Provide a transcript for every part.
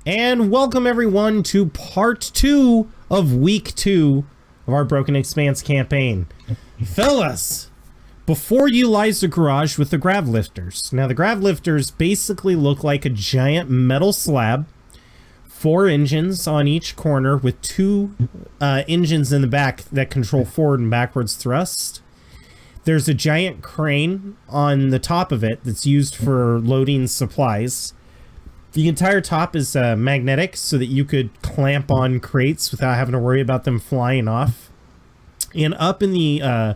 And welcome everyone to part 2 of week 2 of our Broken Expanse campaign. Fellas, before you lies the garage with the grav lifters. Now the grav lifters basically look like a giant metal slab, 4 engines on each corner with 2 engines in the back that control forward and backwards thrust. There's a giant crane on the top of it that's used for loading supplies. The entire top is magnetic so that you could clamp on crates without having to worry about them flying off. And up in the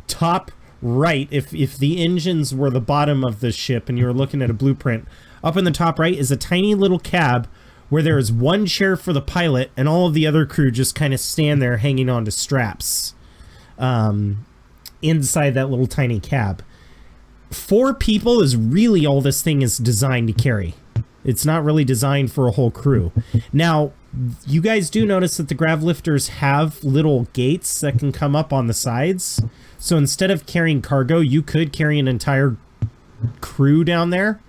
top right, if the engines were the bottom of the ship and you were looking at a blueprint, up in the top right is a tiny little cab where there is one chair for the pilot and all of the other crew just kind of stand there hanging onto straps inside that little tiny cab. 4 people is really all this thing is designed to carry. It's not really designed for a whole crew. Now, you guys do notice that the grav lifters have little gates that can come up on the sides. So instead of carrying cargo, you could carry an entire crew down there.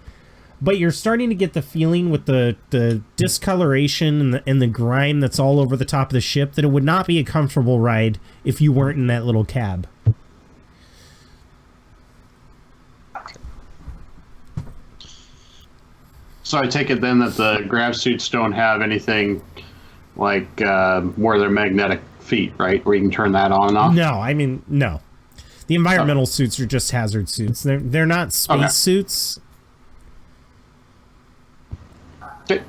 But you're starting to get the feeling with the discoloration and the grime that's all over the top of the ship that it would not be a comfortable ride if you weren't in that little cab. So I take it then that the grav suits don't have anything like where they're magnetic feet, right? Where you can turn that on and off? No, I mean, no. The environmental suits are just hazard suits. They're not space suits. Okay.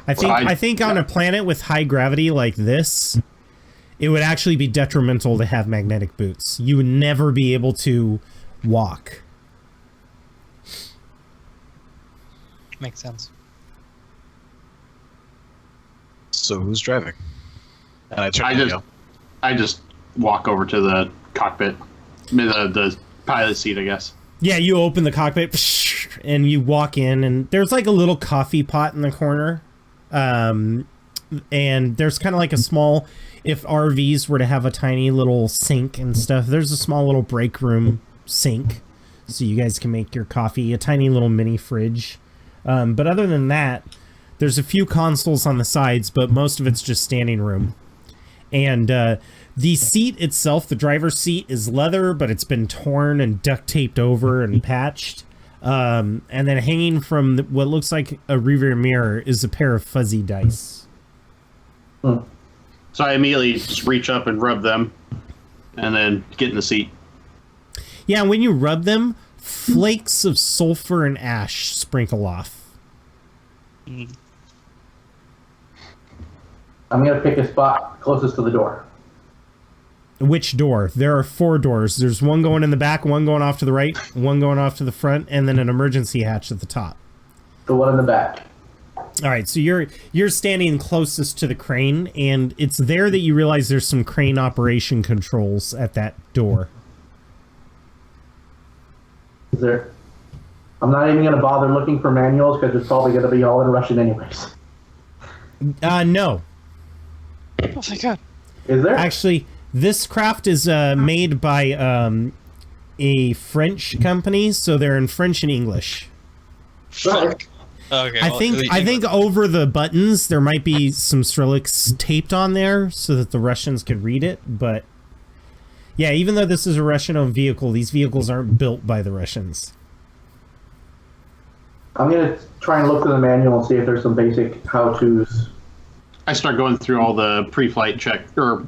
I think on a planet with high gravity like this, it would actually be detrimental to have magnetic boots. You would never be able to walk. Makes sense. So who's driving? And I just walk over to the cockpit, the pilot seat, I guess. Yeah, you open the cockpit and you walk in, and there's like a little coffee pot in the corner, and there's kind of like a small, if RVs were to have a tiny little sink and stuff, there's a small little break room sink, so you guys can make your coffee. A tiny little mini fridge. But other than that, there's a few consoles on the sides, but most of it's just standing room. And the seat itself, the driver's seat, is leather, but it's been torn and duct taped over and patched. And then hanging from what looks like a rearview mirror is a pair of fuzzy dice. So I immediately just reach up and rub them, and then get in the seat. Yeah, when you rub them, flakes of sulfur and ash sprinkle off. I'm going to pick a spot closest to the door. Which door? There are 4 doors. There's one going in the back, one going off to the right, one going off to the front, and then an emergency hatch at the top. The one in the back. All right, so you're standing closest to the crane, and it's there that you realize there's some crane operation controls at that door. Is there? I'm not even going to bother looking for manuals because it's probably going to be all in Russian anyways. No. Oh my god. Is there? Actually, this craft is made by a French company, so they're in French and English. Fuck. Okay. I think over the buttons there might be some Cyrillics taped on there so that the Russians could read it, but yeah, even though this is a Russian-owned vehicle, these vehicles aren't built by the Russians. I'm going to try and look through the manual and see if there's some basic how-tos. I start going through all the pre-flight check, or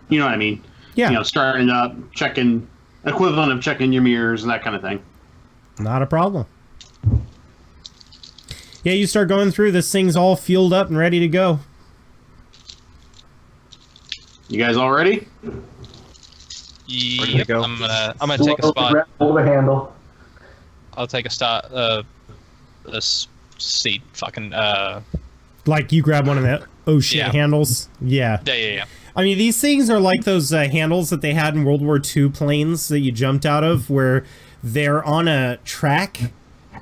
you know what I mean? Yeah. You know, starting up, checking, equivalent of checking your mirrors and that kind of thing. Not a problem. Yeah, you start going through, this thing's all fueled up and ready to go. You guys all ready? Yep, I'm gonna take a spot. Hold the handle. I'll take a seat. Fucking Like you grab one of the oh shit handles. Yeah. Yeah. I mean, these things are like those handles that they had in World War II planes that you jumped out of, where they're on a track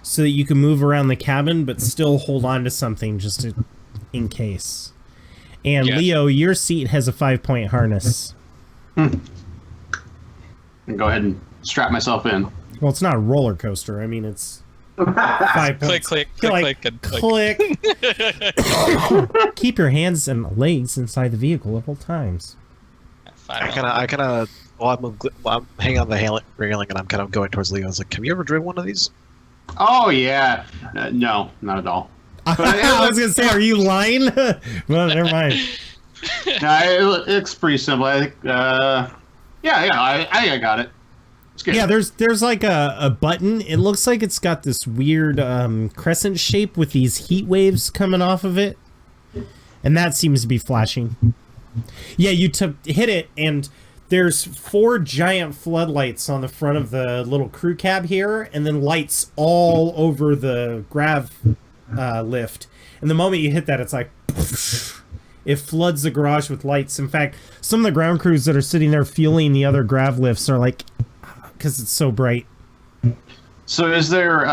so that you can move around the cabin but still hold on to something just in case. And Leo, your seat has a 5-point harness. And go ahead and strap myself in. Well, it's not a roller coaster. I mean, it's... 5 Click, points. click, You're click, like, click, and click. Keep your hands and legs inside the vehicle at all times. I kind of, while I'm hanging on the railing and I'm kind of going towards Leo. I was like, have you ever driven one of these? Oh yeah, no, not at all. I was gonna say, are you lying? Well, never mind. No, it's pretty simple. I think, I got it. It's good. Yeah, there's like a button. It looks like it's got this weird crescent shape with these heat waves coming off of it, and that seems to be flashing. Yeah, you hit it, and there's 4 giant floodlights on the front of the little crew cab here, and then lights all over the grav lift. And the moment you hit that, it's like it floods the garage with lights. In fact, some of the ground crews that are sitting there fueling the other grav lifts are like, because it's so bright. So is there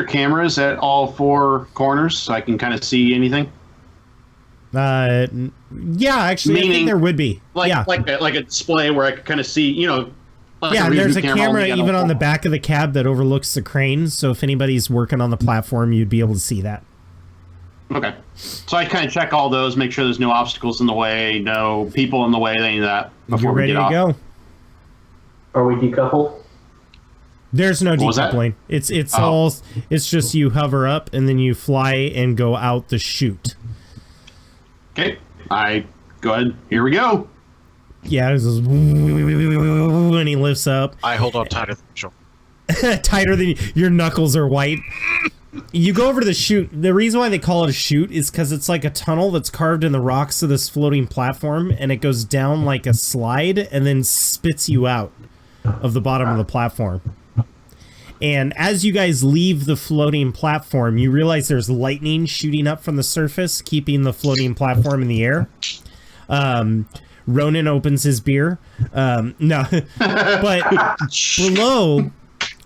cameras at all 4 corners so I can kind of see anything? Yeah, actually, I think there would be. Like a display where I could kind of see, like yeah, and there's a camera camera on even on the back of the cab that overlooks the crane, so if anybody's working on the platform, you'd be able to see that. Okay. So I kind of check all those, make sure there's no obstacles in the way, no people in the way, any of that before You're ready we to get go. off. Are we decoupled? There's no What was that? decoupling. It's just you hover up and then you fly and go out the chute. Okay. Go ahead. Here we go. Yeah, it's just when he lifts up. I hold on tighter than usual. Tighter than your knuckles are white. You go over to the chute. The reason why they call it a chute is because it's like a tunnel that's carved in the rocks of this floating platform, and it goes down like a slide and then spits you out of the bottom of the platform. And as you guys leave the floating platform, you realize there's lightning shooting up from the surface, keeping the floating platform in the air. Ronan opens his beer. No, but below,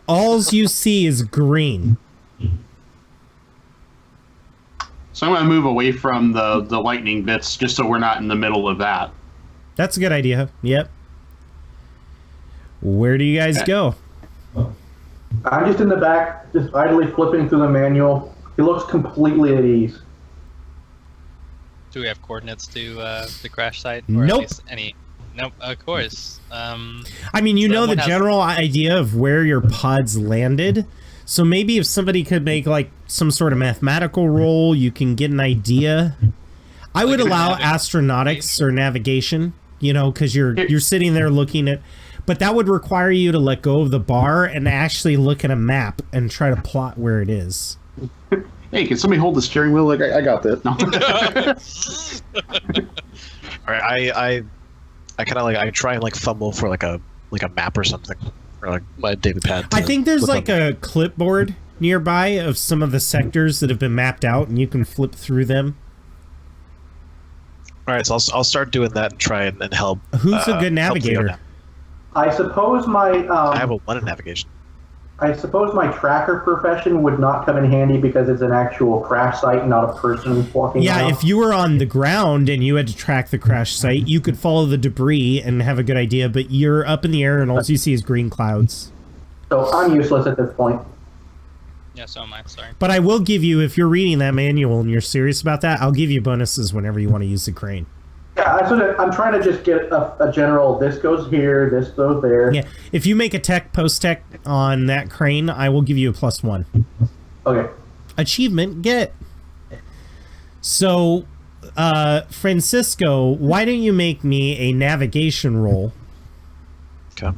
all you see is green. So I'm going to move away from the lightning bits just so we're not in the middle of that. That's a good idea. Yep. Where do you guys go? I'm just in the back, just idly flipping through the manual. He looks completely at ease. Do we have coordinates to the crash site? Or Nope. At least any? Nope. Of course. I mean, you know the someone has- general idea of where your pods landed. So maybe if somebody could make like some sort of mathematical roll, you can get an idea. I would allow astronautics or navigation, because you're sitting there looking at, but that would require you to let go of the bar and actually look at a map and try to plot where it is. Hey, can somebody hold the steering wheel? Like I got this. No. All right, I kind of I try and fumble for like a map or something, or like my data pad. I think there's like a clipboard nearby of some of the sectors that have been mapped out, and you can flip through them. All right, so I'll start doing that and try and help. Who's a good help Leo navigator? down. I suppose I have a 1 in navigation. I suppose my tracker profession would not come in handy because it's an actual crash site, not a person walking Yeah, around. if you were on the ground and you had to track the crash site, you could follow the debris and have a good idea, but you're up in the air and all you see is green clouds. So I'm useless at this point. Yeah, so am I. Sorry. But I will give you, if you're reading that manual and you're serious about that, I'll give you bonuses whenever you want to use the crane. Yeah, I'm trying to just get a general, this goes here, this goes there. Yeah, if you make a post-tech on that crane, I will give you a +1. Okay. Achievement get. So, Francisco, why don't you make me a navigation roll? Okay.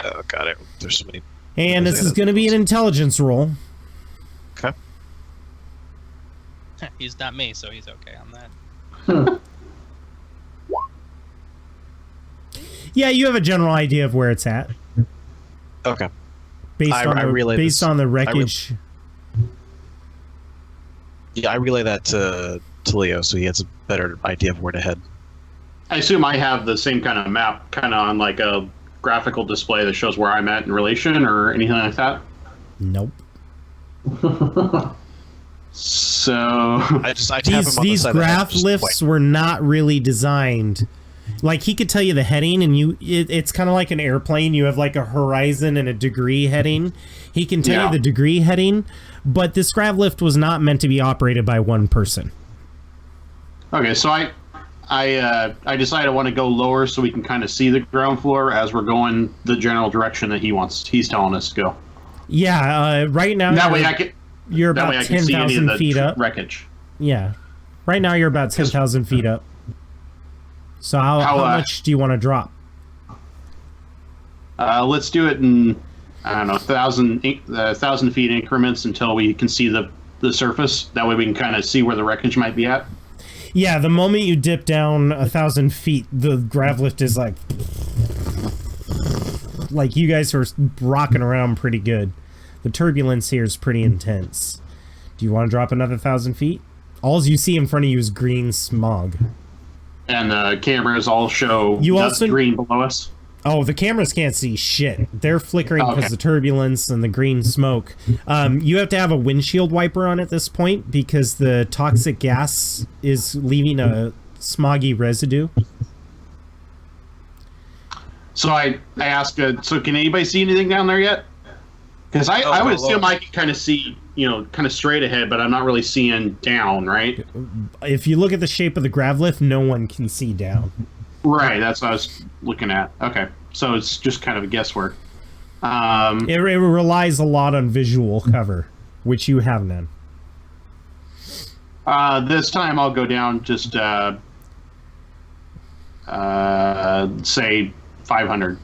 Oh, got it. There's so many. And this is going to be an intelligence roll. Okay. He's not me, so he's okay on that. Yeah, you have a general idea of where it's at. Okay. Based I relay based this. on the wreckage. Yeah, I relay that to Leo, so he has a better idea of where to head. I assume I have the same kind of map, kind of on like a graphical display that shows where I'm at in relation or anything like that. Nope. So I tap him on the These side of the head, graph just lifts point. were not really designed Like, he could tell you the heading, and it's kind of like an airplane. You have like a horizon and a degree heading. He can tell you the degree heading, but this grav lift was not meant to be operated by one person. Okay, so I decided I want to go lower so we can kind of see the ground floor as we're going the general direction that he's telling us to go. Yeah, right now you're about 10,000 feet up. Wreckage. Yeah, right now you're about 10,000 feet up. So how much do you want to drop? Let's do it in, I don't know, 1,000 feet increments until we can see the surface. That way we can kind of see where the wreckage might be at. Yeah, the moment you dip down 1,000 feet, the grav lift is like you guys are rocking around pretty good. The turbulence here is pretty intense. Do you want to drop another 1,000 feet? All you see in front of you is green smog. And the cameras all show green below us. Oh, the cameras can't see shit. They're flickering because of the turbulence and the green smoke. You have to have a windshield wiper on at this point because the toxic gas is leaving a smoggy residue. So I ask, so can anybody see anything down there yet? Because I would assume I can kind of see, kind of straight ahead, but I'm not really seeing down, right? If you look at the shape of the grav lift, no one can see down. Right, that's what I was looking at. Okay, so it's just kind of a guesswork. It relies a lot on visual cover, which you have none. This time I'll go down just, say 500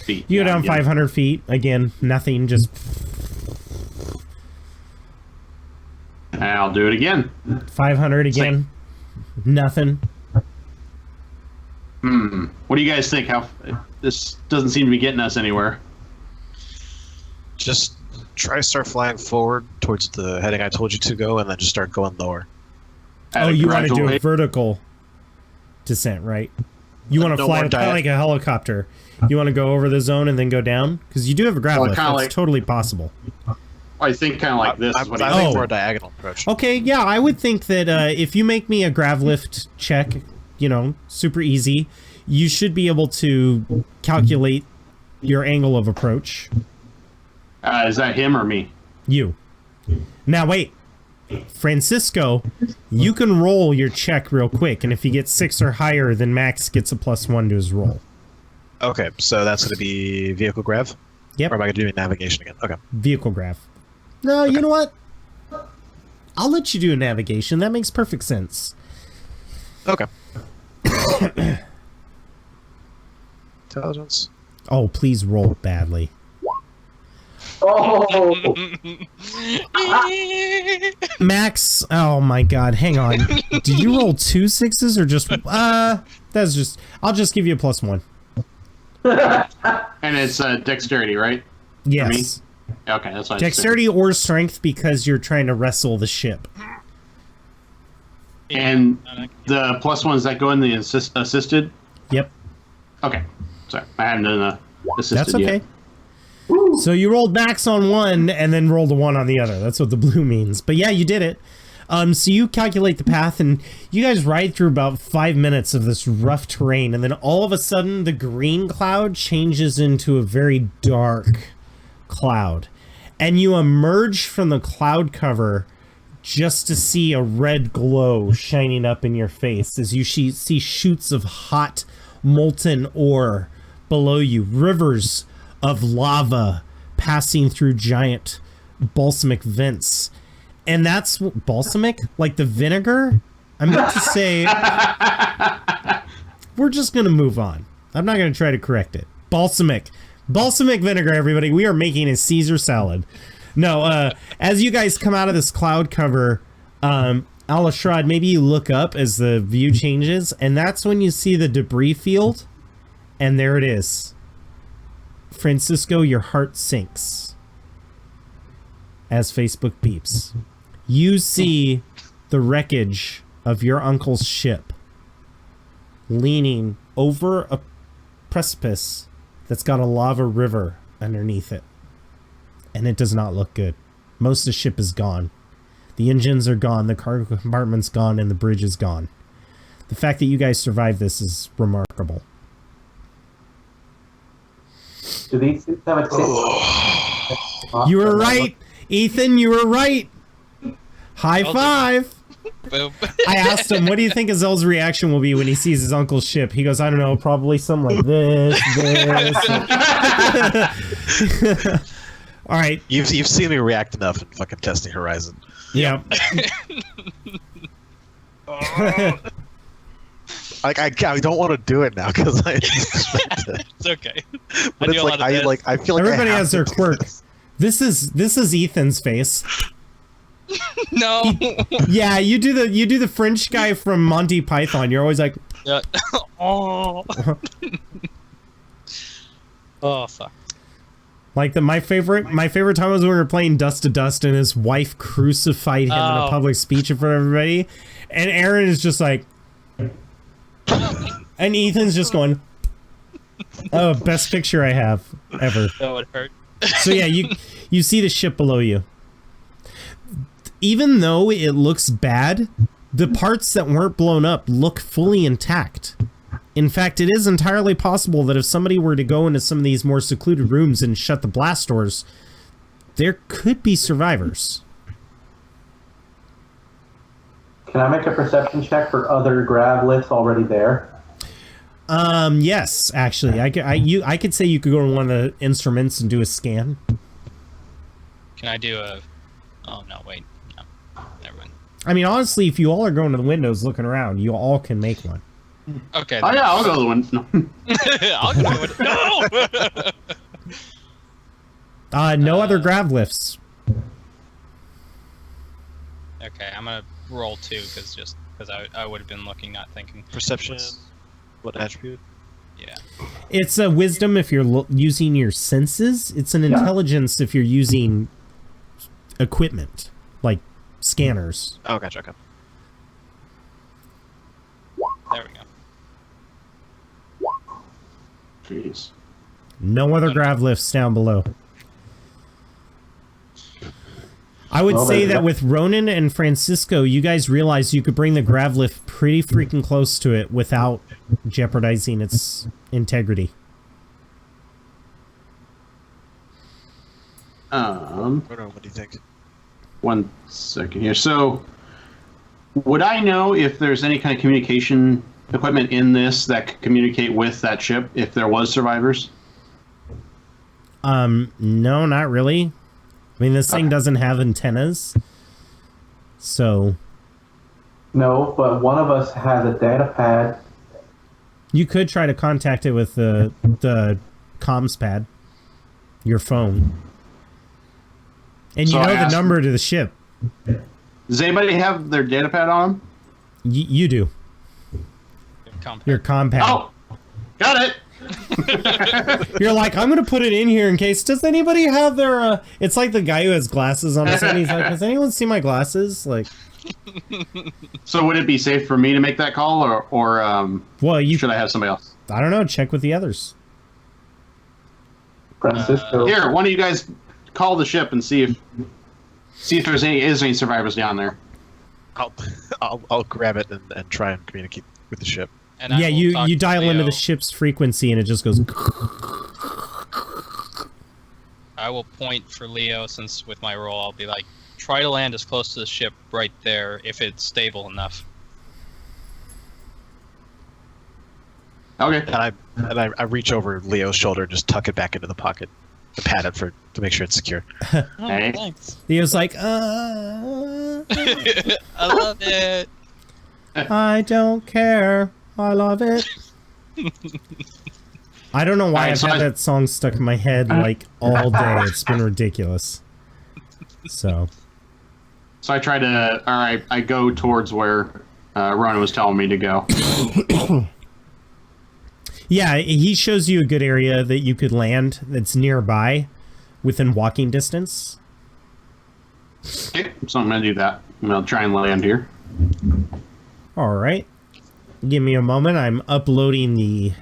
feet. You go down 500 feet. Again, nothing, just... And I'll do it again. 500 again. Nothing. What do you guys think? This doesn't seem to be getting us anywhere. Just try to start flying forward towards the heading I told you to go, and then just start going lower. You want to do a vertical descent, right? You want to fly like a helicopter. You want to go over the zone and then go down? Because you do have a grav lift. That's totally possible. I think kind of like this. I think more a diagonal approach. Okay, yeah, I would think that if you make me a grav lift check, super easy, you should be able to calculate your angle of approach. Is that him or me? You. Now, wait. Francisco, you can roll your check real quick, and if you get 6 or higher, then Max gets a +1 to his roll. Okay, so that's going to be vehicle grav? Yep. Or am I going to do navigation again? Okay. Vehicle grav. No, you know what? I'll let you do a navigation. That makes perfect sense. Okay. Intelligence. Oh, please roll badly. Oh! Max, oh my god, hang on. Did you roll 2 6s or just... that's just... I'll just give you a +1. And it's dexterity, right? Yes. Okay, that's what dexterity or strength because you're trying to wrestle the ship. And the +1s that go in the assisted? Yep. Okay. Sorry, I hadn't done the assisted That's okay. yet. So you rolled max on one and then rolled a 1 on the other. That's what the blue means. But yeah, you did it. So you calculate the path and you guys ride through about 5 minutes of this rough terrain, and then all of a sudden the green cloud changes into a very dark cloud. And you emerge from the cloud cover just to see a red glow shining up in your face as you see shoots of hot molten ore below you, rivers of lava passing through giant balsamic vents. And that's balsamic, like the vinegar. I meant to say, we're just gonna move on. I'm not gonna try to correct it. Balsamic vinegar, everybody. We are making a Caesar salad. No, as you guys come out of this cloud cover, Al-Ashrad, maybe you look up as the view changes, and that's when you see the debris field, and there it is. Francisco, your heart sinks as Facebook beeps. You see the wreckage of your uncle's ship leaning over a precipice that's got a lava river underneath it. And it does not look good. Most of the ship is gone. The engines are gone, the cargo compartment's gone, and the bridge is gone. The fact that you guys survived this is remarkable. Do these suits have a tip? You were right, Ethan. You were right. High five. Boom. I asked him, what do you think Azel's reaction will be when he sees his uncle's ship? He goes, I don't know, probably something like this. All right. You've seen me react enough in fucking Testing Horizon. Yeah. Like I don't want to do it now because I expect it. It's okay. But it's like I feel like Everybody I have has their to do quirk. this. This is Ethan's face. No. Yeah, you do the French guy from Monty Python. You're always like, Oh. Oh fuck. like my favorite time was when we were playing Dust to Dust and his wife crucified him in a public speech in front of everybody, and Aaron is just like, and Ethan's just going, oh, best picture I have ever. That would hurt. So yeah, you see the ship below you. Even though it looks bad, the parts that weren't blown up look fully intact. In fact, it is entirely possible that if somebody were to go into some of these more secluded rooms and shut the blast doors, there could be survivors. Can I make a perception check for other grav lifts already there? Yes, actually, I could say you could go to one of the instruments and do a scan. Can I do a? Oh no, wait, no, never mind. I mean, honestly, if you all are going to the windows looking around, you all can make one. Okay. Oh yeah, I'll go to the window. I'll go to the window. No. No other grav lifts. Okay, I'm gonna roll 2 because I would have been looking, not thinking. Perception. What attribute? Yeah. It's a wisdom if you're using your senses. It's an intelligence if you're using equipment, like scanners. Oh, gotcha. Okay. There we go. Jeez. No other grav lifts down below. I would say that with Ronan and Francisco, you guys realized you could bring the grav lift pretty freaking close to it without jeopardizing its integrity. What do you think? 1 second here. So, would I know if there's any kind of communication equipment in this that could communicate with that ship if there was survivors? No, not really. I mean, this thing doesn't have antennas, so... No, but one of us has a data pad. You could try to contact it with the comms pad, your phone. And you So know I the asked- number to the ship. Does anybody have their data pad on them? You do. Your comm pad. Oh, got it. You're like, I'm gonna put it in here in case. Does anybody have their? It's like the guy who has glasses on his head. He's like, has anyone seen my glasses? Like, So would it be safe for me to make that call, or well, you should I have somebody else? I don't know. Check with the others. Francisco. Here, one of you guys call the ship and see if there's any survivors down there. I'll grab it and try and communicate with the ship. And I Yeah, will talk you to dial into Leo. the ship's frequency and it just goes. I will point for Leo, since with my roll I'll be like, try to land as close to the ship right there if it's stable enough. Okay. And I reach over Leo's shoulder and just tuck it back into the pocket, to pat it to make sure it's secure. Oh, Hey. thanks. Leo's like, I love it. I don't care. I love it. I don't know why Alright, I've so had I- that song stuck in my head like all day. It's been ridiculous. So, So I try to, or I go towards where Ronan was telling me to go. yeah, he shows you a good area that you could land that's nearby within walking distance. Okay, so I'm gonna do that. I'm gonna try and land here. All right. Give me a moment. I'm uploading the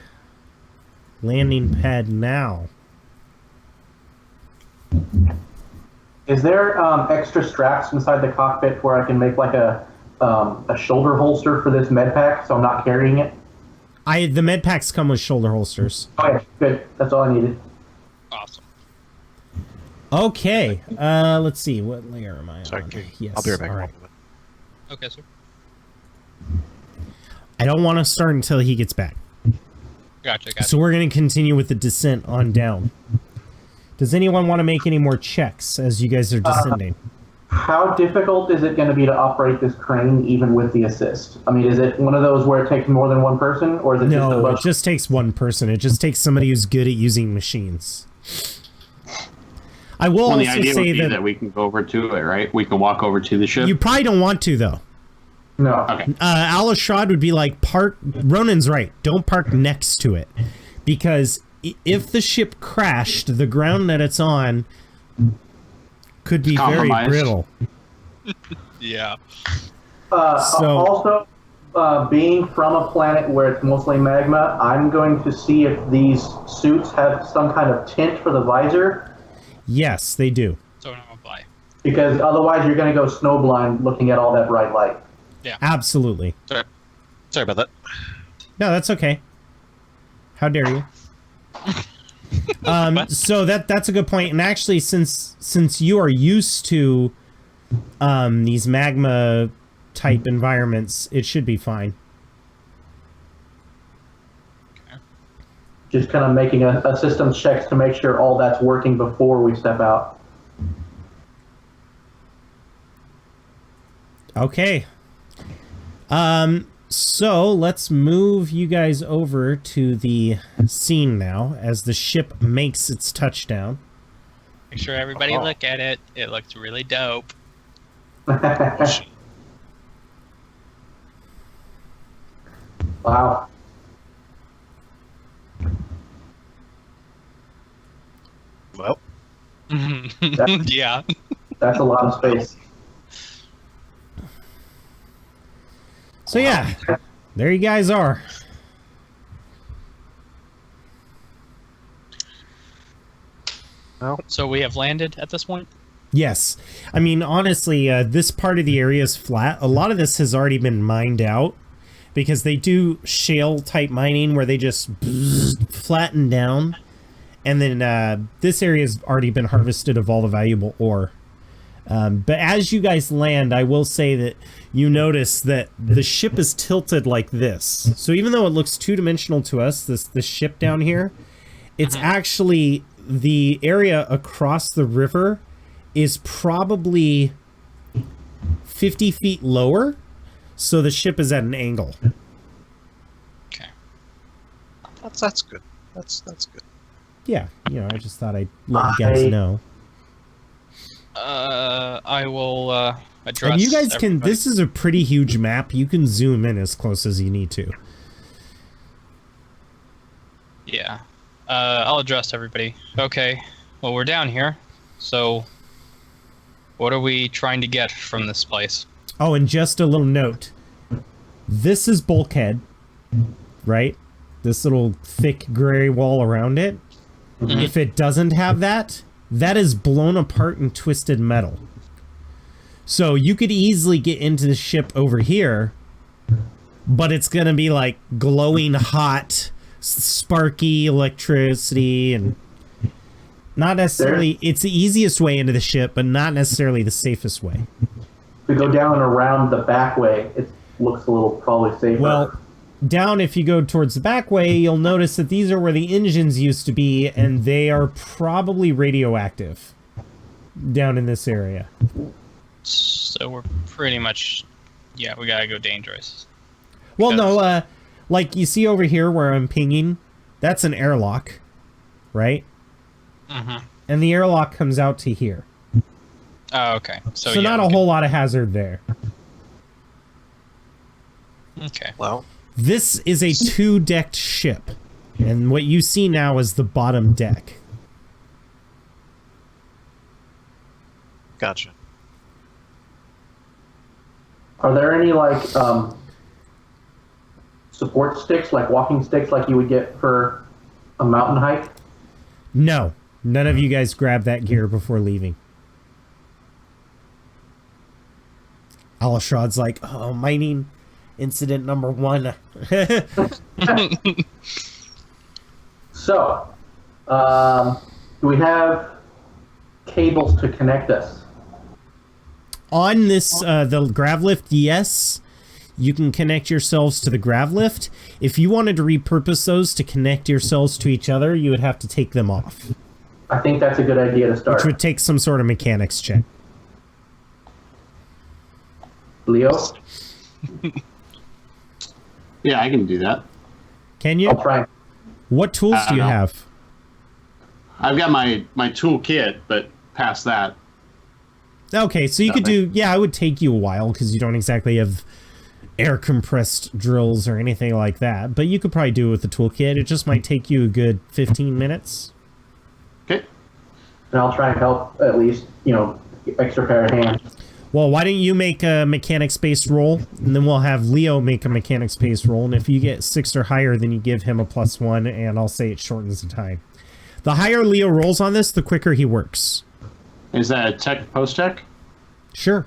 landing pad now. Is there extra straps inside the cockpit where I can make like a a shoulder holster for this med pack, so I'm not carrying it? The med packs come with shoulder holsters. Okay, good. That's all I needed. Awesome. Okay, let's see. What layer am I Sorry, on? okay. I'll be right back. all right. Okay, sir. I don't want to start until he gets back. Gotcha. So we're going to continue with the descent on down. Does anyone want to make any more checks as you guys are descending? How difficult is it going to be to operate this crane even with the assist? I mean, is it one of those where it takes more than one person, or is it just a No, bunch? it just takes one person. It just takes somebody who's good at using machines. I will Well, the also idea would say be that that we can go over to it, right? We can walk over to the ship. you probably don't want to, though. No. Okay. Alishad would be like, Ronan's right, don't park next to it. Because if the ship crashed, the ground that it's on could be very Compromised. brittle. Yeah. So- Also, being from a planet where it's mostly magma, I'm going to see if these suits have some kind of tint for the visor, Yes, they do. So I'm gonna apply. because otherwise you're going to go snowblind looking at all that bright light. Absolutely. Sorry about that. No, that's okay. How dare you? So that's a good point. And actually, since you are used to these magma type environments, it should be fine. Just kind of making a systems checks to make sure all that's working before we step out. Okay. So let's move you guys over to the scene now as the ship makes its touchdown. Make sure everybody look at it. It looks really dope. Wow. Well, Yeah. That's a lot of space. So yeah, there you guys are. So we have landed at this point? Yes. I mean, honestly, this part of the area is flat. A lot of this has already been mined out because they do shale type mining where they just flatten down. And then this area has already been harvested of all the valuable ore. But as you guys land, I will say that you notice that the ship is tilted like this. So even though it looks two-dimensional to us, this ship down here, it's actually the area across the river is probably 50 feet lower. So the ship is at an angle. Okay. that's good. That's good. Yeah, you know, I just thought I'd let you guys know. I will address. And you guys can. everybody. This is a pretty huge map. You can zoom in as close as you need to. Yeah. I'll address everybody. Okay. Well, we're down here. So, what are we trying to get from this place? Oh, and just a little note. This is bulkhead, right? This little thick gray wall around it. Mhm. If it doesn't have that, that is blown apart and twisted metal. So you could easily get into the ship over here, but it's gonna be like glowing hot, sparky electricity, and not necessarily. It's the easiest way into the ship, but not necessarily the safest way. If we go down and around the back way, it looks a little probably safer. Well, down if you go towards the back way, you'll notice that these are where the engines used to be, and they are probably radioactive down in this area. So we're pretty much, yeah, we gotta go dangerous. Well, no, like you see over here where I'm pinging, that's an airlock, right? Mm-hmm. And the airlock comes out to here. Oh, okay. So So yeah, not a whole lot of hazard there. Okay. Well, This is a two-decked ship, and what you see now is the bottom deck. gotcha. Are there any like support sticks, like walking sticks, like you would get for a mountain hike? No, none of you guys grabbed that gear before leaving. Alishrad's like, oh, mining incident number 1. So, do we have cables to connect us? On this, the grav lift, yes. You can connect yourselves to the grav lift. If you wanted to repurpose those to connect yourselves to each other, you would have to take them off. I think that's a good idea to start. Which would take some sort of mechanics check. Leo? Yeah, I can do that. Can you? I'll try. What tools do you know. have? I've got my tool kit, but past that. Okay, so you could do... Yeah, it would take you a while because you don't exactly have air compressed drills or anything like that. But you could probably do it with the toolkit. It just might take you a good 15 minutes. Okay. And I'll try and help at least, extra pair of hands. Well, why don't you make a mechanics-based roll, and then we'll have Leo make a mechanics-based roll, and if you get 6 or higher, then you give him a +1, and I'll say it shortens the time. The higher Leo rolls on this, the quicker he works. Is that a tech post-tech? Sure.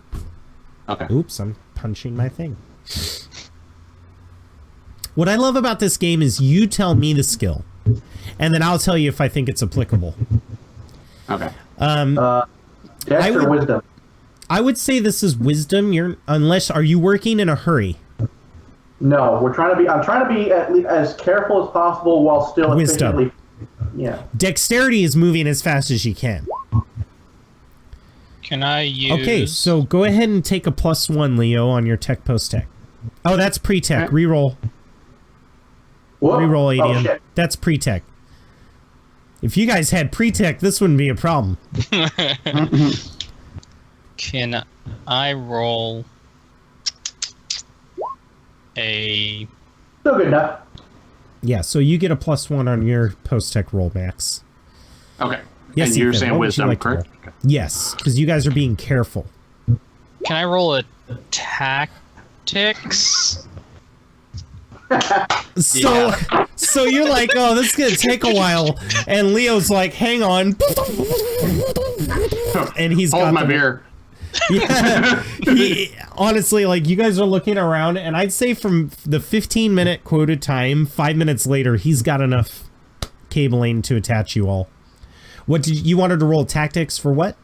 Okay. Oops, I'm punching my thing. What I love about this game is you tell me the skill, and then I'll tell you if I think it's applicable. Okay. Dex or wisdom? I would say this is wisdom. Are you working in a hurry? No, I'm trying to be as careful as possible while still Wisdom. efficiently. Yeah. Dexterity is moving as fast as you can. Can I use... Okay, so go ahead and take a +1, Leo, on your tech post-tech. Oh, that's pre-tech. Okay. Reroll. Whoa. Reroll, Oh, Adian. shit. That's pre-tech. If you guys had pre-tech, this wouldn't be a problem. Can I roll a... Still good enough. Yeah, so you get a +1 on your post-tech roll, Max. Okay. Yes, and you're Ethan, saying what would you wisdom, like to correct? roll? Yes, because you guys are being careful. Can I roll a tactics? So you're like, oh, this is going to take a while. And Leo's like, hang on. And he's Hold got my the- beer. Yeah. Honestly, like, you guys are looking around, and I'd say from the 15-minute quoted time, 5 minutes later, he's got enough cabling to attach you all. What did you wanted to roll tactics for what?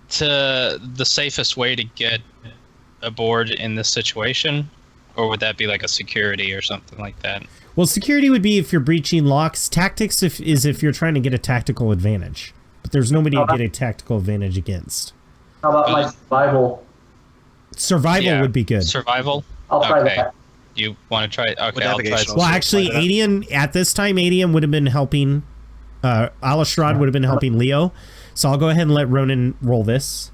To the safest way to get aboard in this situation? Or would that be like a security or something like that? Well, security would be if you're breaching locks. Tactics is if you're trying to get a tactical advantage. But there's nobody to get a tactical advantage against. How about my survival? Survival Yeah, would be good. Survival? I'll try Okay. that. You want to try? Okay, With I'll try. navigation Well, also actually, apply to that. Adian, at this time, Adian would have been helping. Alishraad would have been helping Leo. So I'll go ahead and let Ronan roll this.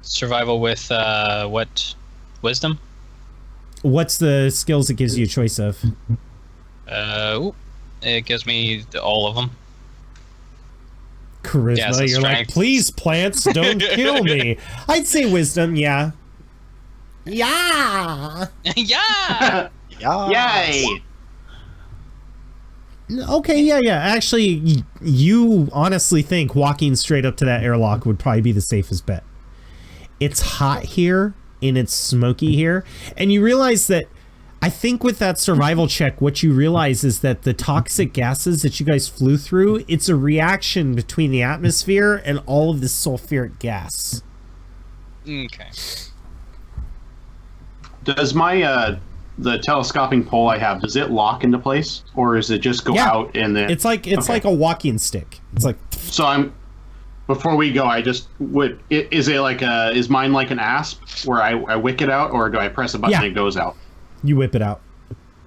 Survival with what? Wisdom? What's the skills it gives you a choice of? It gives me all of them. Charisma. Yeah, so You're like, strength. please, plants, don't kill me. I'd say wisdom, yeah. Yeah. Yeah. Yay! Okay, yeah. Actually, you honestly think walking straight up to that airlock would probably be the safest bet. It's hot here and it's smoky here. And you realize that, I think with that survival check, what you realize is that the toxic gases that you guys flew through, it's a reaction between the atmosphere and all of this sulfuric gas. Okay. Does my the telescoping pole I have, does it lock into place, or is it just go Yeah. out and then? It's like Okay. like a walking stick. It's like, So before we go, I just would. Is it like is mine like an asp where I wick it out, or do I press a button and it goes out? you whip it out.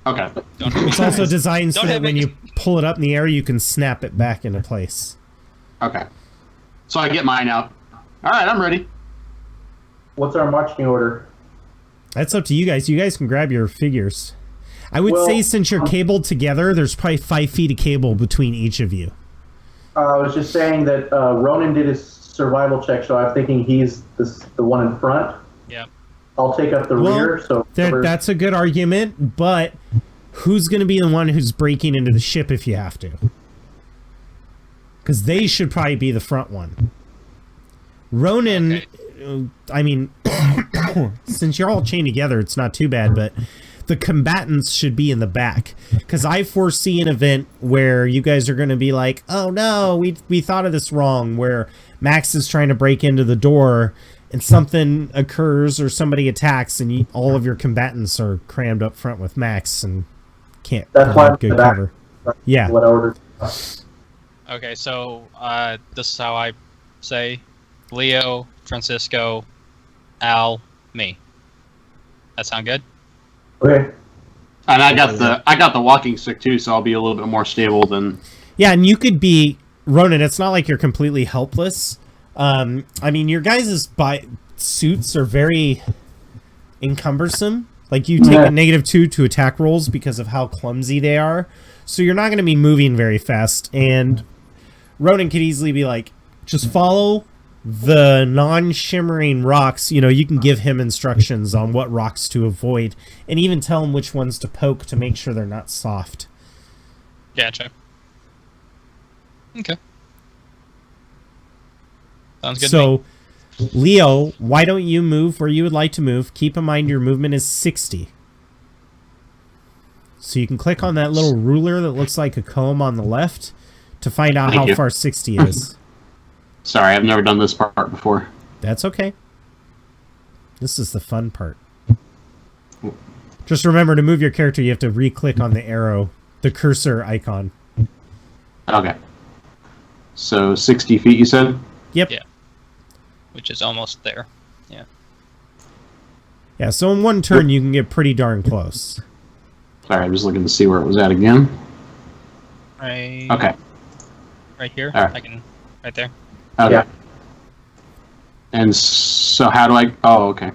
Okay. It's also designed so Don't that hit when me. you pull it up in the air, you can snap it back into place. Okay. So I get mine out. All right, I'm ready. What's our marching order? That's up to you guys. You guys can grab your figures. I would Well, say since you're cabled together, there's probably 5 feet of cable between each of you. I was just saying that Ronan did his survival check, so I'm thinking he's the one in front. Yep. I'll take up the rear. So That's a good argument, but who's going to be the one who's breaking into the ship if you have to? Because they should probably be the front one. Ronan, I mean, since you're all chained together, it's not too bad, but the combatants should be in the back. Because I foresee an event where you guys are going to be like, oh no, we thought of this wrong, where Max is trying to break into the door and something occurs or somebody attacks and all of your combatants are crammed up front with Max and can't That's good why cover. Yeah. What I ordered. Okay, so this is how I say Leo, Francisco, Al, me. That sound good? Okay. And I got the walking stick too, so I'll be a little bit more stable than. Yeah, and you could be Ronan. It's not like you're completely helpless. I mean, your guys' suits are very encumbersome. Like you take a -2 to attack rolls because of how clumsy they are. So you're not going to be moving very fast. And Ronan could easily be like, just follow the non-shimmering rocks. You know, you can give him instructions on what rocks to avoid and even tell him which ones to poke to make sure they're not soft. Gotcha. Okay. Sounds good. So, Leo, why don't you move where you would like to move? Keep in mind your movement is 60. So you can click on that little ruler that looks like a comb on the left to find out how far 60 is. Sorry, I've never done this part before. That's okay. This is the fun part. Just remember, to move your character, you have to re-click on the arrow, the cursor icon. Okay. So 60 feet, you said? Yep. Yeah. Which is almost there. Yeah. Yeah, so in one turn, you can get pretty darn close. Sorry, I'm just looking to see where it was at again. Right. Okay. Right here. All right. I can. Right there. Okay. Yeah. And so how do I... Oh, okay.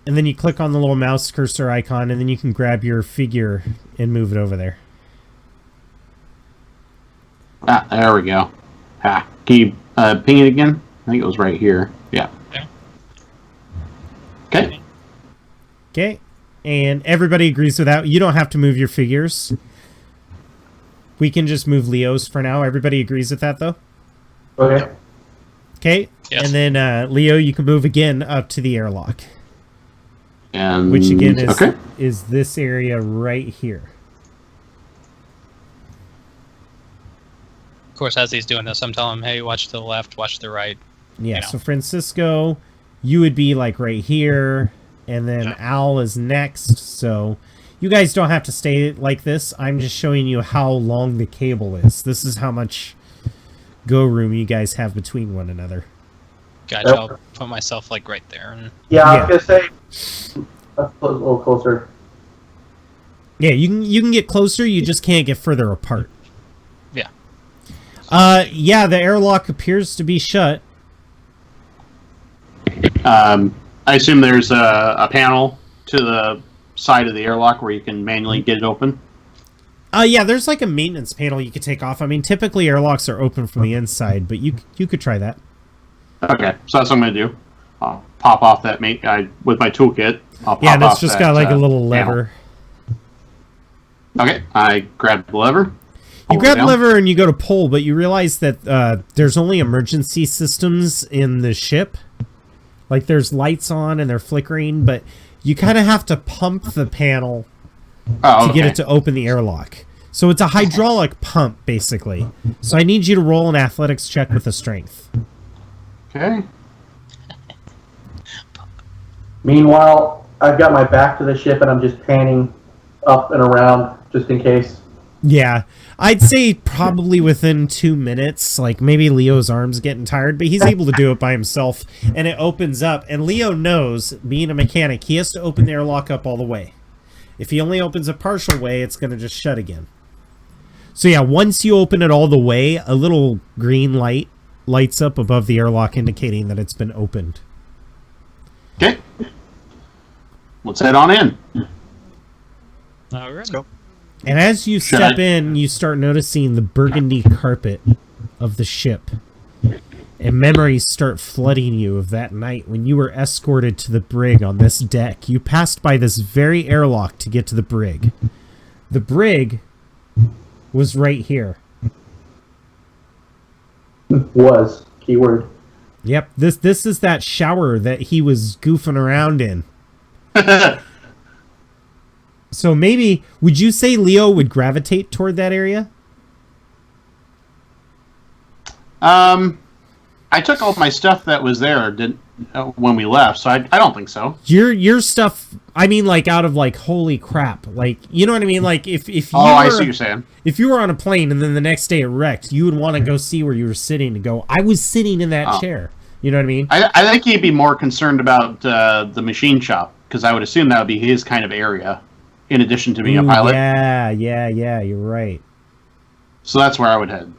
And then you click on the little mouse cursor icon, and then you can grab your figure and move it over there. Ah, there we go. Ah, can you ping it again? I think it was right here. Yeah. Yeah. Okay. Okay, and everybody agrees with that. You don't have to move your figures. We can just move Leo's for now. Everybody agrees with that, though? Okay. Okay, Yes. and then Leo, you can move again up to the airlock, And which again is okay. is this area right here. Of course, as he's doing this, I'm telling him, hey, watch to the left, watch to the right. Yeah, You know. so Francisco, you would be like right here, and then Al is next, so you guys don't have to stay like this. I'm just showing you how long the cable is. This is how much go room you guys have between one another. Gotcha. I'll put myself like right there. And Yeah, I was gonna say that's a little closer. Yeah, you can get closer, you just can't get further apart. yeah. Yeah, the airlock appears to be shut. I assume there's a panel to the side of the airlock where you can manually get it open. Yeah, there's like a maintenance panel you could take off. I mean, typically airlocks are open from the inside, but you could try that. Okay, so that's what I'm going to do. I'll pop off that with my toolkit. I'll pop Yeah, and it's off just that, got like a little panel. lever. Okay, I grab the lever. You hold it grab the down. lever and you go to pull, but you realize that there's only emergency systems in the ship. Like there's lights on and they're flickering, but you kind of have to pump the panel to get it to open the airlock. So it's a hydraulic pump, basically. So I need you to roll an athletics check with a strength. Okay. Meanwhile, I've got my back to the ship and I'm just panning up and around just in case. Yeah, I'd say probably within 2 minutes, like maybe Leo's arm's getting tired, but he's able to do it by himself, and it opens up, and Leo knows, being a mechanic, he has to open the airlock up all the way. If he only opens a partial way, it's going to just shut again. So yeah, once you open it all the way, a little green light lights up above the airlock indicating that it's been opened. Okay. Let's head on in. All right. Let's go. And as you Should step I- in, you start noticing the burgundy carpet of the ship. And memories start flooding you of that night when you were escorted to the brig on this deck. You passed by this very airlock to get to the brig. The brig was right here. Was keyword. Yep, this is that shower that he was goofing around in. So maybe, would you say Leo would gravitate toward that area? I took all my stuff that was there when we left, so I don't think so. Your stuff, I mean, like, out of, like, holy crap. Like, you know what I mean? Like, if you I see what you're saying. If you were on a plane and then the next day it wrecked, you would want to go see where you were sitting and go, I was sitting in that chair. You know what I mean? I think he'd be more concerned about the machine shop, because I would assume that would be his kind of area, in addition to being a pilot. Yeah, you're right. So that's where I would head.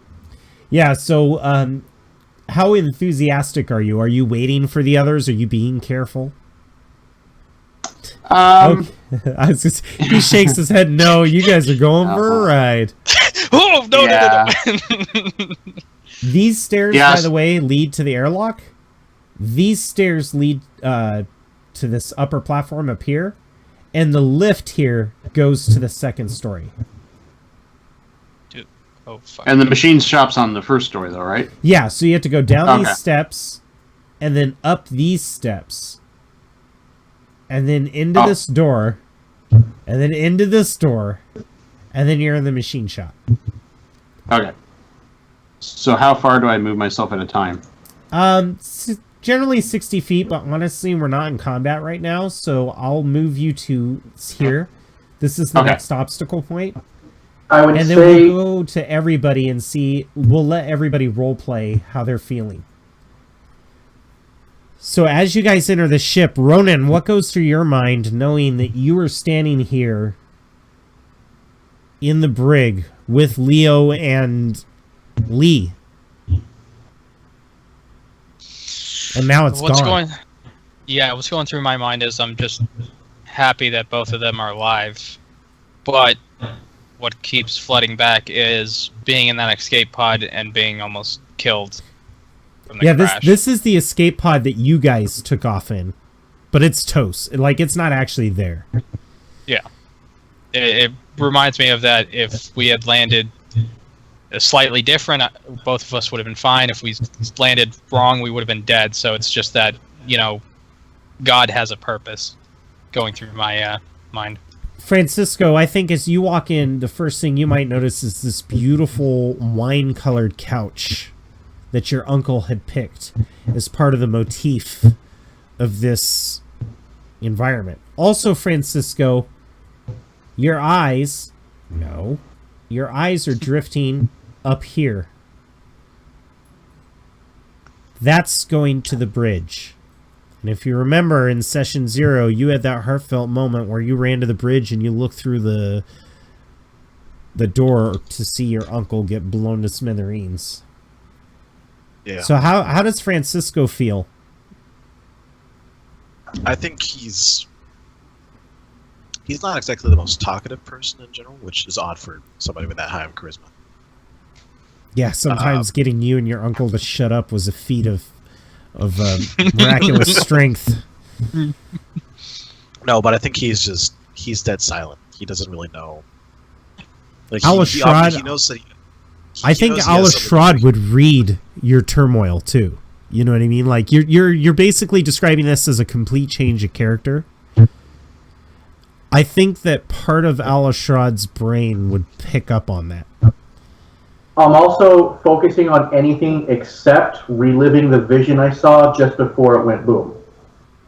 Yeah, so, how enthusiastic are you? Are you waiting for the others? Are you being careful? Okay. He shakes his head. No, you guys are going for a ride. Oh, no. These stairs, by the way, lead to the airlock. These stairs lead to this upper platform up here. And the lift here goes to the second story. Oh, fuck. And the machine shop's on the first story, though, right? Yeah, so you have to go down these steps, and then up these steps, and then into this door, and then into this door, and then you're in the machine shop. Okay. So how far do I move myself at a time? Generally 60 feet, but honestly, we're not in combat right now, so I'll move you to here. This is the next obstacle point. I would and then say we'll go to everybody and see. We'll let everybody role play how they're feeling. So as you guys enter the ship, Ronan, what goes through your mind knowing that you are standing here in the brig with Leo and Lee? And now it's gone. What's going through my mind is I'm just happy that both of them are alive. But what keeps flooding back is being in that escape pod and being almost killed from the crash. This is the escape pod that you guys took off in, but it's toast. Like, it's not actually there. Yeah. It reminds me of that. If we had landed slightly different, both of us would have been fine. If we landed wrong, we would have been dead. So it's just that, God has a purpose going through my mind. Francisco, I think as you walk in, the first thing you might notice is this beautiful wine-colored couch that your uncle had picked as part of the motif of this environment. Also, Francisco, your eyes are drifting up here. That's going to the bridge. And if you remember in session 0, you had that heartfelt moment where you ran to the bridge and you looked through the door to see your uncle get blown to smithereens. Yeah. So how does Francisco feel? I think he's not exactly the most talkative person in general, which is odd for somebody with that high of charisma. Yeah, sometimes getting you and your uncle to shut up was a feat of miraculous strength. No, but I think he's dead silent. He doesn't really know. Like Al-Ashrad, he knows that. I think Al-Ashrad would read your turmoil too. You know what I mean? Like you're basically describing this as a complete change of character. I think that part of Al-Ashrad's brain would pick up on that. I'm also focusing on anything except reliving the vision I saw just before it went boom.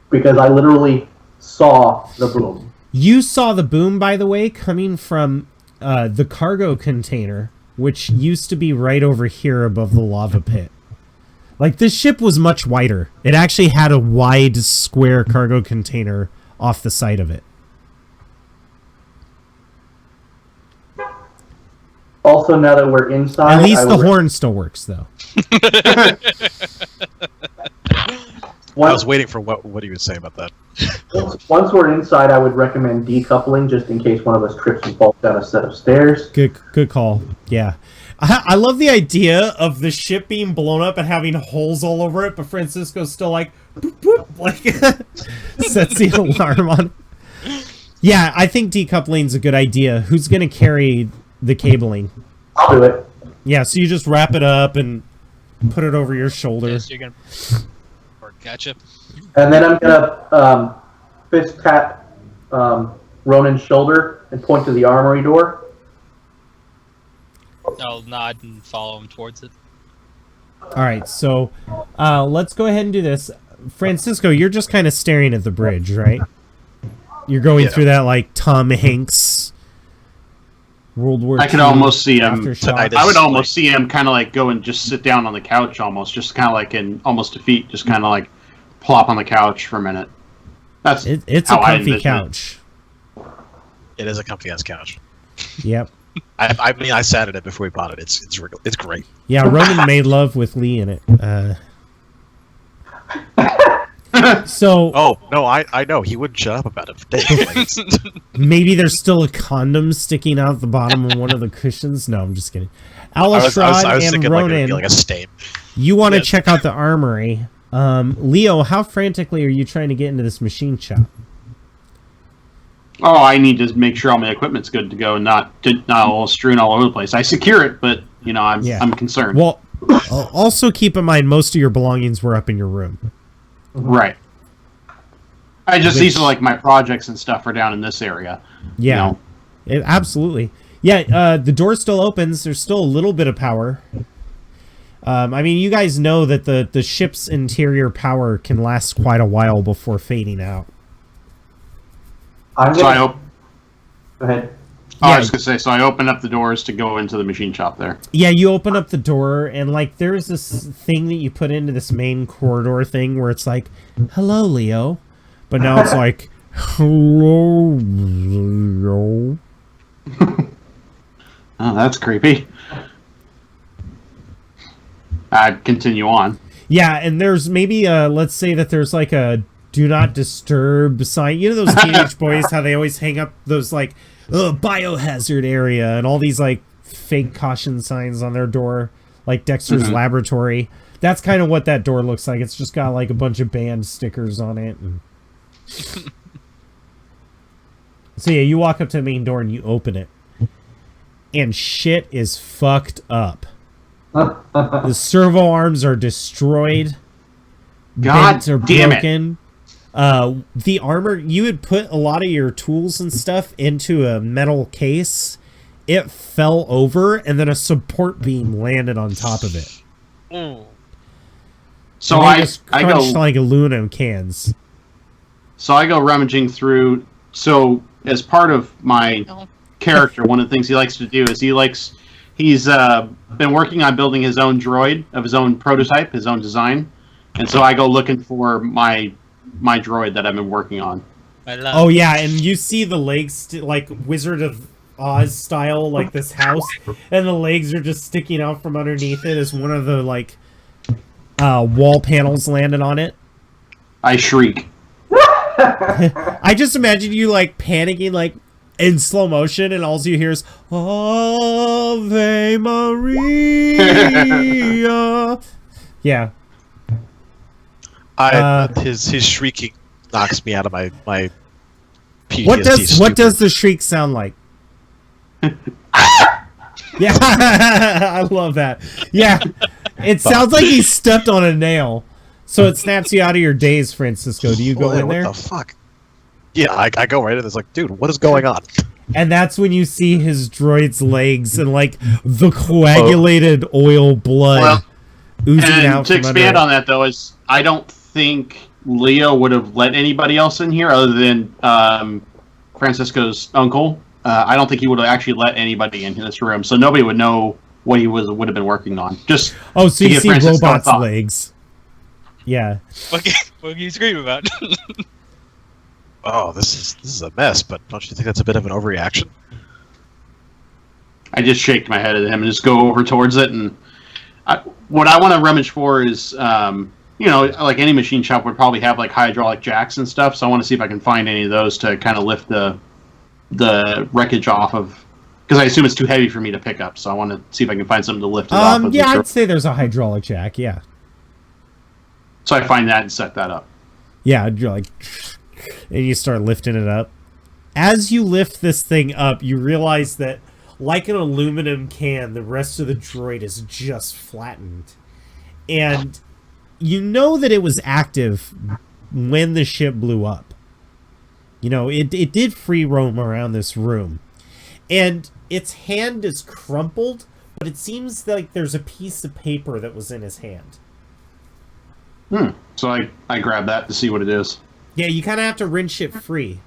Because I literally saw the boom. You saw the boom, by the way, coming from the cargo container, which used to be right over here above the lava pit. Like, this ship was much wider. It actually had a wide, square cargo container off the side of it. Also, now that we're inside... At least the horn still works, though. I was waiting for what he would say about that. Once we're inside, I would recommend decoupling just in case one of us trips and falls down a set of stairs. Good call. Yeah. I love the idea of the ship being blown up and having holes all over it, but Francisco's still like, boop, boop, like sets the alarm on. Yeah, I think decoupling's a good idea. Who's going to carry the cabling? I'll do it. Yeah, so you just wrap it up and put it over your shoulder. Yes, you're gonna. Gotcha. And then I'm gonna fist tap Ronan's shoulder and point to the armory door. I'll nod and follow him towards it. All right, so let's go ahead and do this. Francisco, you're just kind of staring at the bridge, right? You're going through that like Tom Hanks World War II. I could almost see him. aftershock. I would almost see him kind of like go and just sit down on the couch, almost, just kind of like in almost defeat, just kind of like plop on the couch for a minute. That's It's a how I comfy envision it. couch. It is a comfy ass couch. Yep. I mean, I sat in it before we bought it. It's great. Yeah, Ronan made love with Lee in it. So Oh no, I know he wouldn't shut up about it for days. Like, maybe there's still a condom sticking out the bottom of one of the cushions. No, I'm just kidding. I was Alistrad thinking and like it'd Ronan, be like a stain. you want to Yes. check out the armory. Leo, how frantically are you trying to get into this machine shop? Oh, I need to make sure all my equipment's good to go and not all strewn all over the place. I secure it, but you know I'm concerned. Well, also keep in mind most of your belongings were up in your room. Right. These are like my projects and stuff are down in this area. Yeah, You know? absolutely. Yeah, the door still opens. There's still a little bit of power. I mean, you guys know that the ship's interior power can last quite a while before fading out. I'm So I gonna. hope. Go ahead. I was gonna say, so I open up the doors to go into the machine shop there. Yeah, you open up the door, and like there's this thing that you put into this main corridor thing where it's like, "Hello, Leo," but now it's like, "Hello, Leo." Oh, that's creepy. I'd continue on. Yeah, and there's maybe let's say that there's like a do not disturb sign. You know those teenage boys, how they always hang up those like biohazard area and all these like fake caution signs on their door, like Dexter's Laboratory. That's kind of what that door looks like. It's just got like a bunch of band stickers on it. And... so yeah, you walk up to the main door and you open it, and shit is fucked up. The servo arms are destroyed. God Vents are damn it. broken. The armor, you had put a lot of your tools and stuff into a metal case. It fell over, and then a support beam landed on top of it. So And they I just go crunched like aluminum cans. rummaging through. So as part of my character, one of the things he likes to do is he's been working on building his own droid of his own prototype, his own design, and so I go looking for my droid that I've been working on. Oh yeah, and you see the legs like Wizard of Oz style, like this house, and the legs are just sticking out from underneath it as one of the like wall panels landed on it. I shriek. I just imagine you like panicking like in slow motion, and all you hear is Ave Maria. Yeah. His shrieking knocks me out of my PTSD. What does the shriek sound like? Yeah, I love that. Yeah, it sounds like he stepped on a nail. So it snaps you out of your daze, Francisco. Do you go in there? What the fuck? Yeah, I go right in. It's like, dude, what is going on? And that's when you see his droid's legs and like the coagulated oil blood oozing And out. to expand on that, though, is I don't think Leo would have let anybody else in here other than Francisco's uncle. I don't think he would have actually let anybody in this room, so nobody would know what he would have been working on. Just so to you give see Francisco a robots' thought. legs. Yeah. What can you scream about? Oh, this is a mess. But don't you think that's a bit of an overreaction? I just shake my head at him and just go over towards it. And what I want to rummage for is, like any machine shop would probably have like hydraulic jacks and stuff. So I want to see if I can find any of those to kind of lift the wreckage off of, because I assume it's too heavy for me to pick up. So I want to see if I can find something to lift it off of. Yeah, I'd say there's a hydraulic jack. Yeah. So I find that and set that up. Yeah, you're like, and you start lifting it up. As you lift this thing up, you realize that, like an aluminum can, the rest of the droid is just flattened. And you know that it was active when the ship blew up. You know, it did free roam around this room. And its hand is crumpled, but it seems like there's a piece of paper that was in his hand. So I grab that to see what it is. Yeah, you kind of have to wrench it free.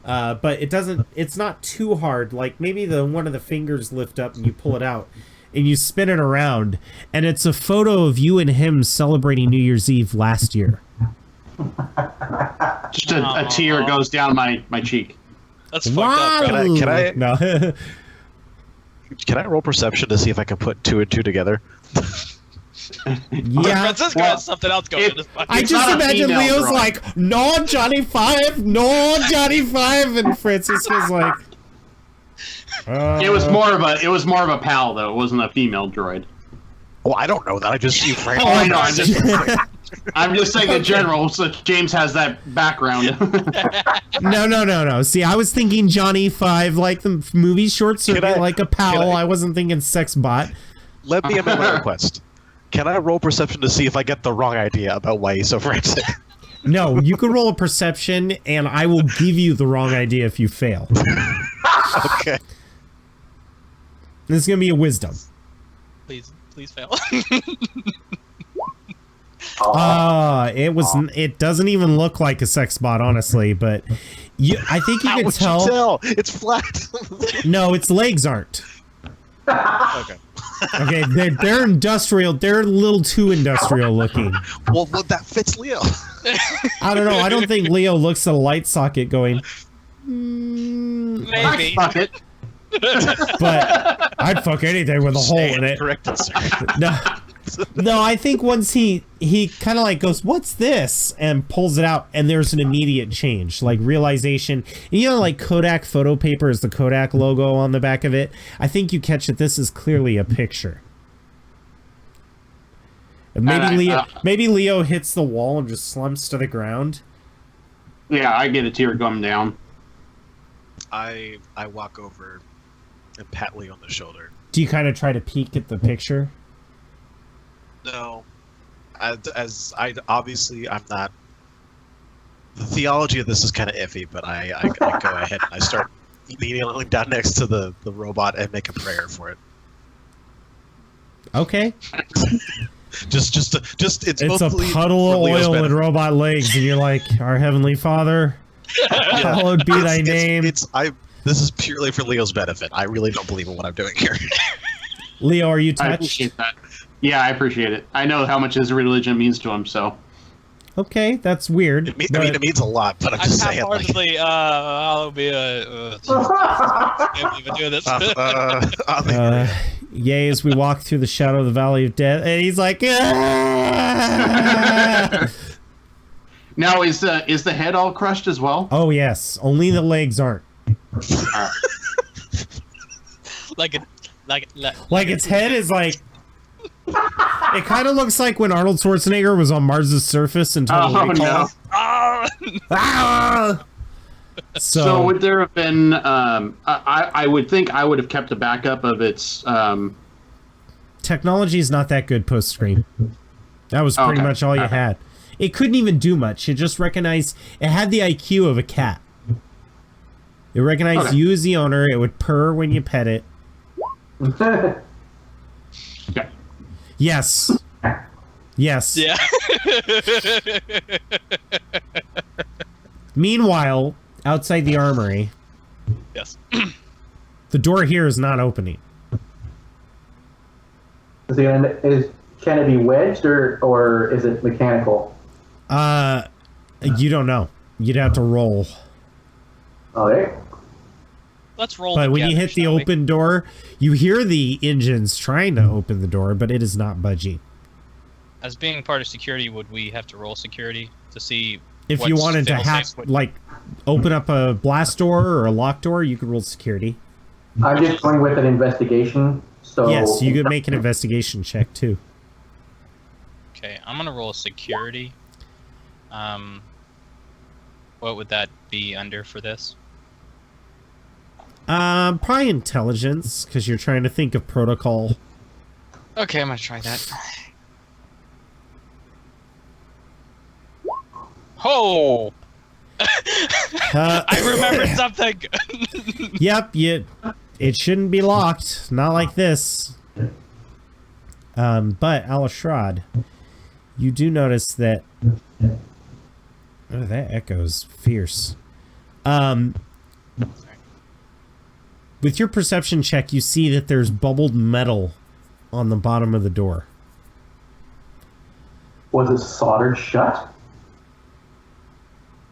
But it's not too hard. Like maybe one of the fingers lift up and you pull it out and you spin it around. And it's a photo of you and him celebrating New Year's Eve last year. Just a tear goes down my cheek. That's fucked up. Can I No. can I roll perception to see if I can put 2 and 2 together? Yeah. Francisco has something else going on. I It's just not a imagine female Leo's drawing. like, no, Johnny 5, no, Johnny 5, and Francisco's like, It was more of a pal though. It wasn't a female droid. Well, I don't know that. I just see Frank. Oh, I know. I'm just saying in general. So James has that background. No. See, I was thinking Johnny 5, like the movie Short Circuit, I- like a pal. I- I wasn't thinking sex bot. Let me amend my request. Can I roll perception to see if I get the wrong idea about why he's so frantic? No, you can roll a perception, and I will give you the wrong idea if you fail. Okay. This is going to be a wisdom. Please fail. It doesn't even look like a sex bot, honestly, but I think you How can would tell. you tell? It's flat. No, its legs aren't. Okay. Okay, they're industrial. They're a little too industrial looking. Well, that fits Leo. I don't know. I don't think Leo looks at a light socket going, Maybe. Fuck it. but I'd fuck anything with a hole in it. Corrected, sir. No, I think once he kind of like goes, "What's this?" and pulls it out, and there's an immediate change, like realization. And you know, like Kodak photo paper is the Kodak logo on the back of it. I think you catch that this is clearly a picture. And maybe Leo hits the wall and just slumps to the ground. Yeah, I get a tear going down. I walk over and pat Leo on the shoulder. Do you kind of try to peek at the picture? No, as I obviously I'm not. The theology of this is kind of iffy, but I go ahead and I start kneeling down next to the robot and make a prayer for it. Okay. Just it's It's a mostly puddle of for Leo's oil and benefit. robot legs, and you're like, "Our Heavenly Father, hallowed be thy name." This is purely for Leo's benefit. I really don't believe in what I'm doing here. Leo, are you I touched? appreciate that. Yeah, I appreciate it. I know how much his religion means to him, so. Okay, that's weird. I mean, it means a lot, but I'm just saying. Like, half-heartedly, I'll be I can't believe I do this. Yay, as we walk through the shadow of the valley of death, and he's like, "Ah!" Now, is the head all crushed as well? Oh yes, only the legs aren't. like Its head is like. It kind of looks like when Arnold Schwarzenegger was on Mars's surface and Total Oh, Recall. no. Ah! So would there have been? I would think I would have kept a backup of its. Technology is not that good post screen. That was pretty Okay. much all you had. It couldn't even do much. It just recognized. It had the IQ of a cat. It recognized you as the owner. It would purr when you pet it. Okay. Yes. Yes. Yeah. Meanwhile, outside the armory, Yes. the door here is not opening. Can it be wedged or is it mechanical? You don't know. You'd have to roll. Okay. Let's roll. But when you together, hit the shall we? open door, you hear the engines trying to open the door, but it is not budging. As being part of security, would we have to roll security to see If you what's wanted to fail-safe would- like open up a blast door or a lock door, you could roll security. I'm just going with an investigation. So Yes, you could make an investigation check too. Okay, I'm gonna roll security. What would that be under for this? Probably intelligence, because you're trying to think of protocol. Okay, I'm gonna try that. Oh! I remembered something! Yep, it shouldn't be locked. Not like this. But, Alashrad, you do notice that... Oh, that echoes fierce. With your perception check, you see that there's bubbled metal on the bottom of the door. Was it soldered shut?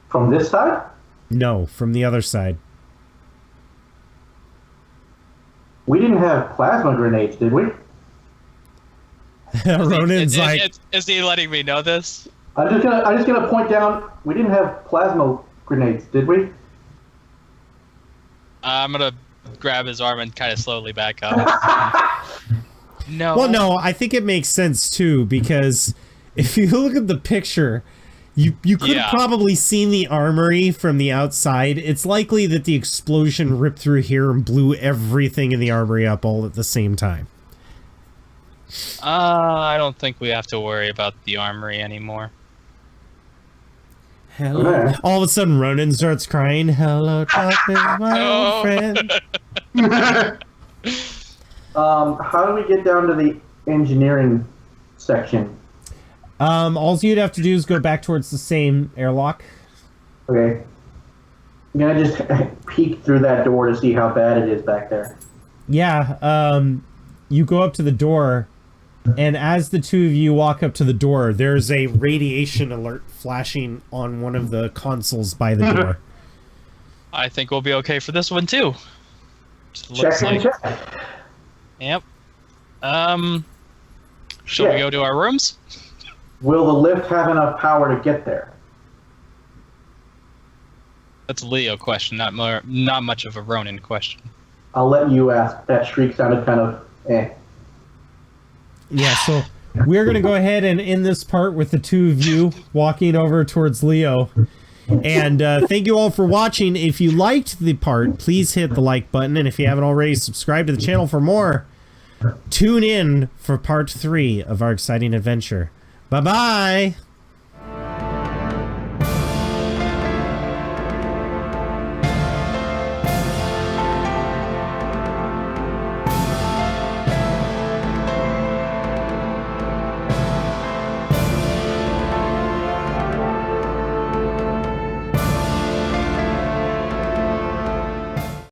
From this side? No, from the other side. We didn't have plasma grenades, did we? Ronan's like... Is he letting me know this? I'm just gonna point down. We didn't have plasma grenades, did we? I'm gonna grab his arm and kind of slowly back up. No. Well, no, I think it makes sense, too, because if you look at the picture... You could have probably seen the armory from the outside. It's likely that the explosion ripped through here and blew everything in the armory up all at the same time. I don't think we have to worry about the armory anymore. Hello. Okay. All of a sudden, Ronan starts crying. Hello, darkness, my old friend. How do we get down to the engineering section? All you'd have to do is go back towards the same airlock. Okay. I'm gonna just peek through that door to see how bad it is back there. Yeah, you go up to the door, and as the two of you walk up to the door, there's a radiation alert flashing on one of the consoles by the door. I think we'll be okay for this one too. Check and check. Yep. Shall we go to our rooms? Will the lift have enough power to get there? That's a Leo question, not much of a Ronin question. I'll let you ask. That shriek sounded kind of Yeah, so we're going to go ahead and end this part with the two of you walking over towards Leo. And thank you all for watching. If you liked the part, please hit the like button. And if you haven't already, subscribe to the channel for more. Tune in for part 3 of our exciting adventure. Bye-bye!